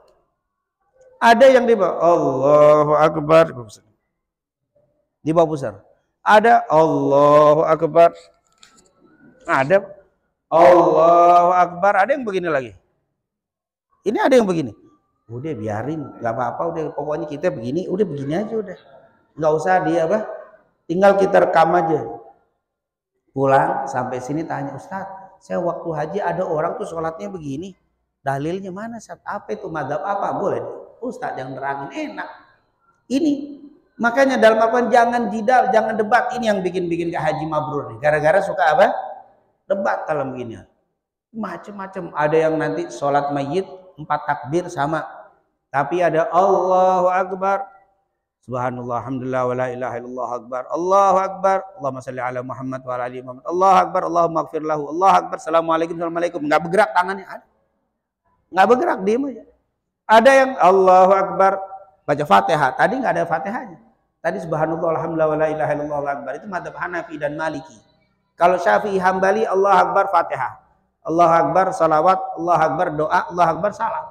A: Ada yang di bawah Allahu Akbar. Di bawah pusar. Ada Allahu Akbar. Ada Allahu Akbar. Ada yang begini lagi. Ini ada yang begini. Udah biarin, nggak apa-apa. Udah pokoknya kita begini. Udah begini aja udah. Nggak usah dia apa. Tinggal kita rekam aja. Pulang sampai sini tanya Ustadz, saya waktu haji ada orang tuh sholatnya begini. Dalilnya mana? Apa itu? Madhab apa? Boleh. Ustadz yang nerangin enak. Ini. Makanya dalam Al-Quran jangan jidal, jangan debat. Ini yang bikin ke haji mabrur nih. Gara-gara suka apa? Debat dalam begini. Macem-macem. Ada yang nanti sholat mayit 4 takbir sama. Tapi ada Allahu Akbar. Subhanallah, alhamdulillah, wa la ilaha illallah akbar. Allahu akbar. Allahumma shalli ala Muhammad wa ala ali Muhammad. Allahu akbar, Allahumma ighfir lahu. Allahu akbar. Assalamualaikum, assalamualaikum. Enggak bergerak tangannya, ada. Enggak bergerak, diam aja. Ada yang Allahu akbar baca Fatihah. Tadi enggak ada Fatihahnya. Tadi subhanallah, alhamdulillah, wa la ilaha illallah akbar. Itu madzhab Hanafi dan Maliki. Kalau Syafi'i, Hambali, Allahu akbar Fatihah. Allahu akbar salawat, Allahu akbar doa, Allahu akbar salam.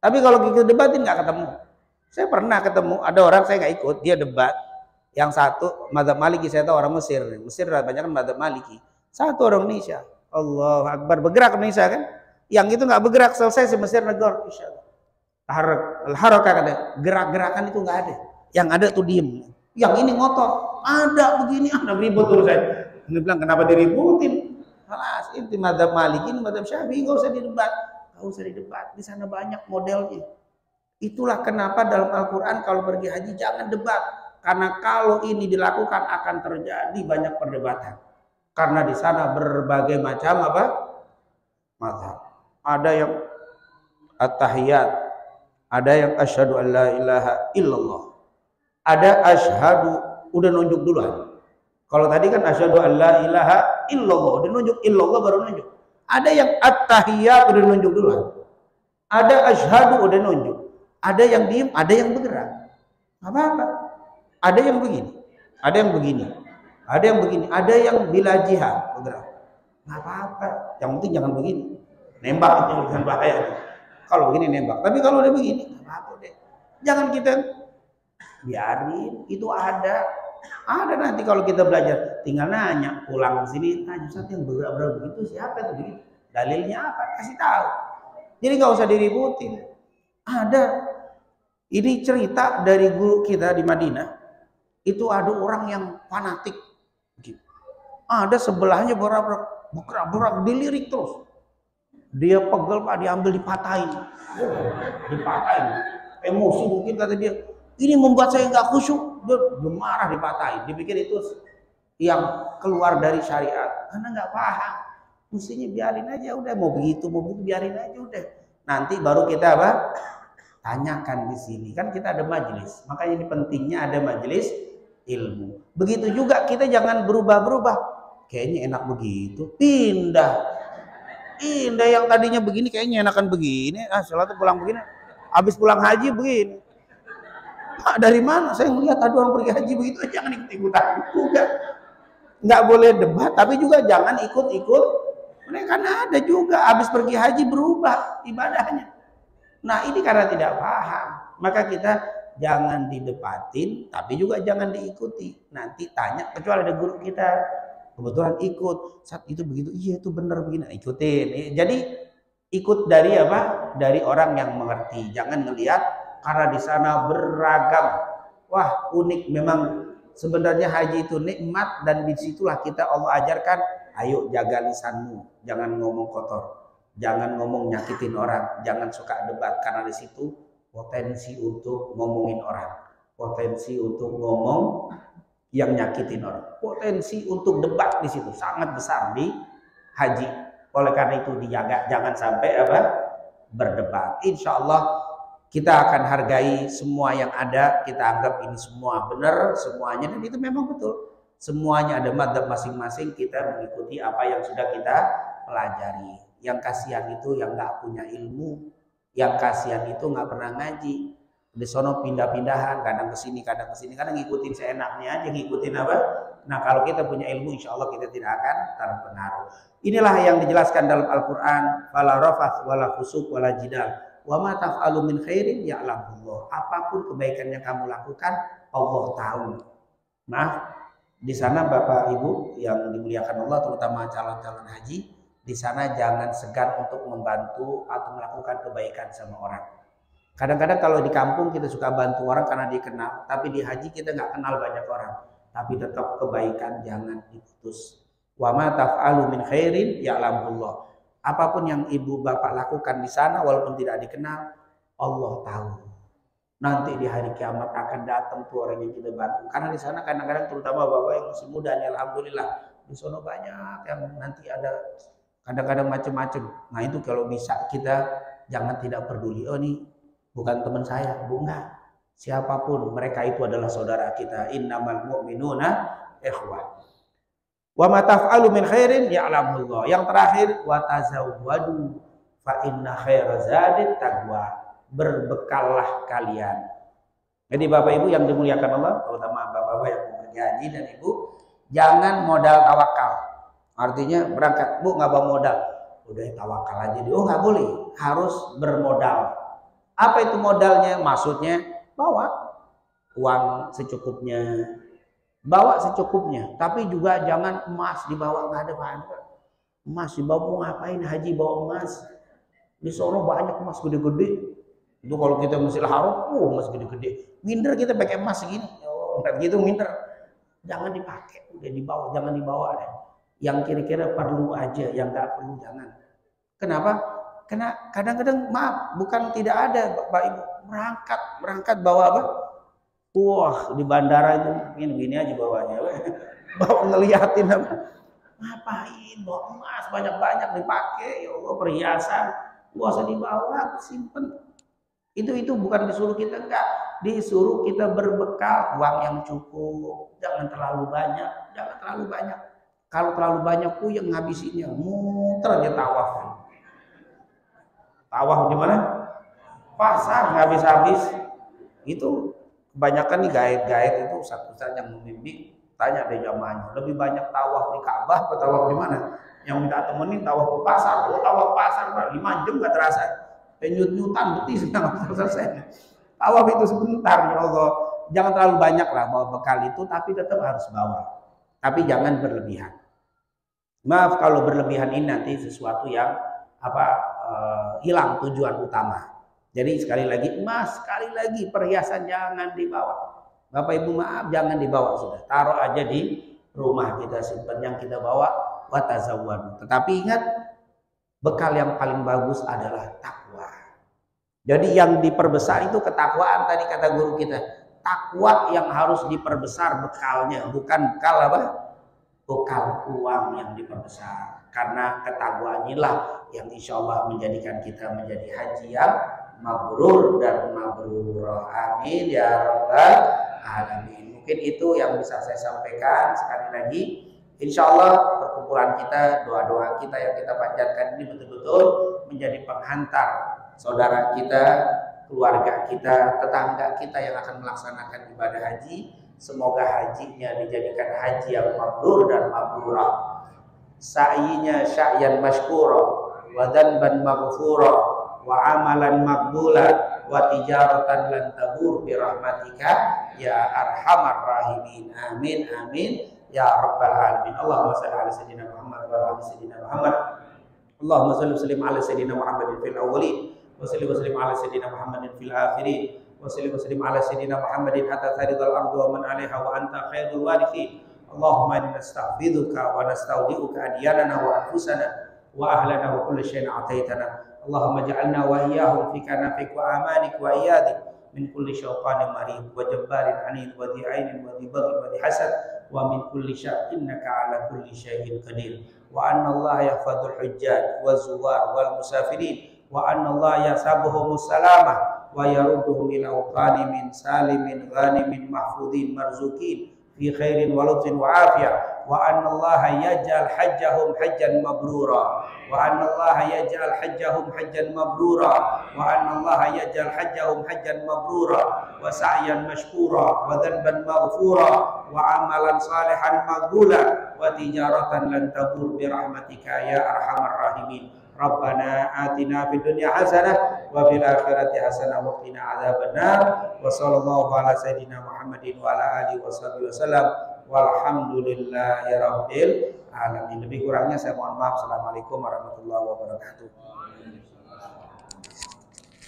A: Tapi kalau kita debatin enggak ketemu. Saya pernah ketemu, ada orang saya nggak ikut, dia debat. Yang satu madzhab Maliki, saya tahu orang Mesir. Mesir banyak kan madzhab Maliki. Satu orang Indonesia, Allahu Akbar, bergerak Indonesia kan? Yang itu nggak bergerak, selesai si Mesir negor, insyaallah. Al-harakah kata, gerak-gerakan itu nggak ada. Yang ada tuh diem. Yang ini ngotot, ada begini, ada ribut terus saya. Dia bilang kenapa diributin? Alas, ini madzhab Maliki, ini madzhab Syafi'i, nggak usah didebat, nggak usah didebat. Di sana banyak modelnya. Itulah kenapa dalam Al-Quran kalau pergi haji jangan debat. Karena kalau ini dilakukan akan terjadi banyak perdebatan. Karena di sana berbagai macam apa? Mazhab. Ada yang at-tahiyat, ada yang asyhadu an la ilaha illallah. Ada asyhadu udah nunjuk duluan. Kalau tadi kan asyhadu an la ilaha illallah, udah nunjuk illallah baru nunjuk. Ada yang at-tahiyat udah nunjuk duluan. Ada asyhadu udah nunjuk. Ada yang diem, ada yang bergerak. Apa-apa. Ada yang begini, ada yang begini, ada yang begini, ada yang bila jihad bergerak. Nggak apa-apa. Yang penting jangan begini. Nembak itu bukan bahaya. Kalau begini nembak. Tapi kalau udah begini, nggak apa-apa deh. Jangan kita biarin. Itu ada. Ada nanti kalau kita belajar. Tinggal nanya, pulang ke sini, tanya satu yang bergerak begitu siapa itu begitu. Dalilnya apa? Kasih tahu. Jadi nggak usah diributin. Ada. Ini cerita dari guru kita di Madinah. Itu ada orang yang fanatik. Ada sebelahnya berak-berak dilirik terus. Dia pegel Pak, diambil dipatahin. Dipatahin. Emosi mungkin kata dia. Ini membuat saya nggak khusyuk. Dia marah dipatahin. Dipikir itu yang keluar dari syariat. Karena nggak paham. Mestinya biarin aja udah. Mau begitu biarin aja udah. Nanti baru kita apa? Tanyakan di sini. Kan kita ada majelis. Makanya ini pentingnya ada majelis ilmu. Begitu juga kita jangan berubah-berubah. Kayaknya enak begitu. Pindah yang tadinya begini kayaknya enakan begini. Setelah itu pulang begini. Habis pulang haji begini. Pak dari mana? Saya melihat ada orang pergi haji begitu. Jangan ikut-ikutan juga. Nggak boleh debat. Tapi juga jangan ikut-ikut. Karena ada juga habis pergi haji berubah ibadahnya. Nah ini karena tidak paham, maka kita jangan didebatin, tapi juga jangan diikuti. Nanti tanya, kecuali ada guru kita kebetulan ikut, saat itu begitu, iya itu benar begini, ikutin. Jadi ikut dari apa? Dari orang yang mengerti. Jangan ngelihat karena di sana beragam. Wah unik memang. Sebenarnya haji itu nikmat dan disitulah kita Allah ajarkan. Ayo jaga lisanmu, jangan ngomong kotor. Jangan ngomong nyakitin orang, jangan suka debat karena di situ potensi untuk ngomongin orang, potensi untuk ngomong yang nyakitin orang, potensi untuk debat di situ sangat besar di haji. Oleh karena itu dijaga, jangan sampai apa berdebat. Insya Allah kita akan hargai semua yang ada, kita anggap ini semua benar semuanya dan itu memang betul. Semuanya ada madzhab masing-masing, kita mengikuti apa yang sudah kita pelajari. Yang kasihan itu yang nggak punya ilmu, yang kasihan itu nggak pernah ngaji. Di sono pindah-pindahan, kadang kesini, kadang ngikutin seenaknya aja, ngikutin apa. Nah kalau kita punya ilmu, insya Allah kita tidak akan terpengaruh. Inilah yang dijelaskan dalam Al-Quran. Fala rafath, wala fusuk, wala jidal. Wa ma taf'alu min khairin ya'lamullah. Apapun kebaikan yang kamu lakukan, Allah tahu. Maaf, di sana Bapak Ibu yang dimuliakan Allah, terutama calon-calon haji. Di sana jangan segan untuk membantu atau melakukan kebaikan sama orang. Kadang-kadang kalau di kampung kita suka bantu orang karena dikenal, tapi di haji kita nggak kenal banyak orang. Tapi tetap kebaikan jangan diputus. Wa ma taf'alu min khairin ya'lamullah. Apapun yang ibu bapak lakukan di sana walaupun tidak dikenal, Allah tahu. Nanti di hari kiamat akan datang tuh orang yang kita bantu. Karena di sana kadang-kadang terutama bapak yang masih muda, alhamdulillah di sana banyak yang nanti ada. Kadang-kadang macam-macam. Nah itu kalau bisa kita jangan tidak peduli. Oh ini bukan teman saya, bu enggak. Siapapun mereka itu adalah saudara kita. Innamal mu'minuna ikhwah. Wa ma taf'alu min khairin ya'lamullah. Yang terakhir, wa tazawwadu fa inna khaira zadit taqwa. Berbekallah kalian. Jadi Bapak Ibu yang dimuliakan Allah, terutama Bapak-bapak yang bekerja haji dan Ibu, jangan modal tawakal. Artinya berangkat, Bu nggak bawa modal, udah tawakal aja. Oh nggak boleh, harus bermodal. Apa itu modalnya? Maksudnya bawa uang secukupnya, bawa secukupnya. Tapi juga jangan emas dibawa, nggak ada bahan. Emas dibawa mau ngapain? Haji bawa emas. Di Solo banyak emas gede-gede. Itu kalau kita Masjidil Haram, emas gede-gede. Minder kita pakai emas segini, gitu minder. Jangan dipakai, udah dibawa, jangan dibawa deh. Yang kira-kira perlu aja, yang nggak perlu jangan. Kenapa? Karena kadang-kadang maaf, bukan tidak ada Bapak Ibu berangkat bawa apa? Wah di bandara itu gini aja bawanya, bawa ngeliatin apa? Ngapain bawa emas banyak-banyak dipakai, ya Allah perhiasan, nggak usah dibawa, simpen. Itu bukan disuruh kita, enggak, disuruh kita berbekal uang yang cukup, jangan terlalu banyak. Kalau terlalu banyak yang ngabisinnya, muter aja tawaf. Tawaf di mana? Pasar nggak habis-habis. Itu kebanyakan nih gaet-gaet itu satu saja yang membimbing, tanya deh jamaahnya, lebih banyak tawaf di Ka'bah atau tawaf di mana? Yang minta temenin tawaf ke pasar, tawaf pasar 5 jam nggak terasa. Penyut-nyutan betis nggak selesai. Tawaf itu sebentar, ya Allah. Jangan terlalu banyak lah bawa bekal itu, tapi tetap harus bawa. Tapi jangan berlebihan. Maaf kalau berlebihan ini nanti sesuatu yang hilang tujuan utama. Jadi sekali lagi emas, sekali lagi perhiasan jangan dibawa. Bapak Ibu maaf jangan dibawa sudah. Taruh aja di rumah kita, simpan yang kita bawa wa tazawwadu. Tetapi ingat, bekal yang paling bagus adalah takwa. Jadi yang diperbesar itu ketakwaan tadi kata guru kita. Takwa yang harus diperbesar bekalnya, bukan bekal apa? Bekal uang yang diperbesar. Karena ketakwaan inilah yang insya Allah menjadikan kita menjadi haji yang mabrur dan mabrurah. Amin ya rabbal alamin. Mungkin itu yang bisa saya sampaikan. Sekali lagi, insya Allah perkumpulan kita, doa-doa kita yang kita panjatkan ini betul-betul menjadi penghantar saudara kita, keluarga kita, tetangga kita yang akan melaksanakan ibadah haji. Semoga hajinya dijadikan haji yang mabrur dan mabrurah. Sa'inya sya'yan masykurah, wa dhanban maghfurah, wa amalan maqbula, wa tijaratan lan tabur bi rahmatika ya arhamar rahimin. Amin amin ya rabbal alamin. Allahumma shalli ala sayyidina Muhammad wa ala sayyidina Muhammad. Allahumma shalli wa sallim ala sayyidina Muhammadin fil awwalin wa salli wa sallim ala sayyidina Muhammadin fil akhirin wa salli wa sallim ala sayyidina Muhammadin hatta taridal ardu wa man 'alaiha wa anta khairul warithin. Allahumma inna nastaghfiruka wa nastaudi'uka adyanana wa anfusana wa ahlana wa kulli shay'in ataitana. Allahumma ja'alna wa iyyahum fi kanafik wa amanik wa iyadik min kulli syaitanin marid wa jabbarin anid wa dhi'ainin wa dhibaghin wa dhihasad wa min kulli syai'in innaka ala kulli syai'in qadir. Wa anna Allah yahfadul hujjaj wa zuwar wal musafirin wa anna Allah yasabuhumus salamah wa yarudduhum ila awqani min salimin ghanimin mahfudin marzukin fi khairin wa lutfin wa afiyah wa anna Allah yaj'al hajjahum hajjan mabrura wa anna Allah yaj'al hajjahum hajjan mabrura wa anna Allah yaj'al hajjahum hajjan mabrura wa sa'yan mashkura wa dhanban maghfura wa amalan salihan maqbula wa tijaratan lan tabur bi rahmatika ya arhamar rahimin. Rabbana atina fid dunya hasanah wa fil akhirati hasanah wa qina adzabannar. Wa sallallahu ala sayyidina Muhammadin wa ala alihi washabihi wasallam walhamdulillahi rabbil alamin. Lebih kurangnya saya mohon maaf. Assalamualaikum warahmatullahi wabarakatuh.